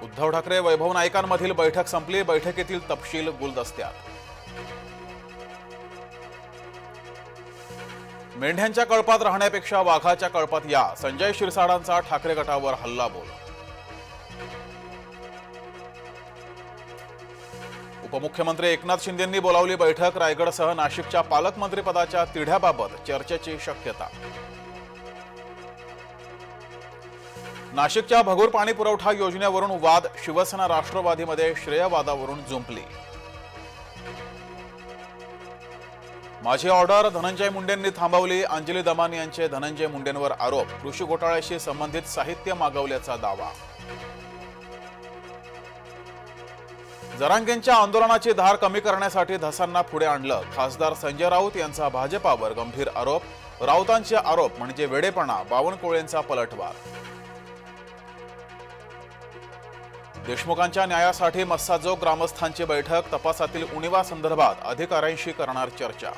उद्धव ठाकरे वैभव नाईकांमधील बैठक संपली, बैठकीतील तपशील गुलदस्त्यात। मेंढ्यांच्या कळपात राहण्यापेक्षा वाघाच्या कळपात या, संजय शिरसाडांचा ठाकरे गटावर हल्लाबोल। उपमुख्यमंत्री एकनाथ शिंदेंनी बोलावली बैठक, रायगडसह नाशिकच्या पालकमंत्रीपदाच्या तिढ्याबाबत चर्चेची शक्यता। नाशिकच्या भगूर पाणी पुरवठा योजनेवरून वाद, शिवसेना राष्ट्रवादीमध्ये श्रेयवादावरून जुंपली। माझी ऑर्डर धनंजय मुंडेंनी थांबवली, अंजली दमानी यांचे धनंजय मुंडेंवर आरोप, कृषी घोटाळ्याशी संबंधित साहित्य मागवल्याचा दावा। जरांगेंच्या आंदोलनाची धार कमी करण्यासाठी धसांना पुढे आणलं, खासदार संजय राऊत यांचा भाजपावर गंभीर आरोप, राऊतांचे आरोप म्हणजे वेडेपणा, बावनकुळेंचा पलटवार। देशमुखांच्या न्यायासाठी मस्साजोग ग्रामस्थांची बैठक, तपासातील उणिवासंदर्भात अधिकाऱ्यांशी करणार चर्चा।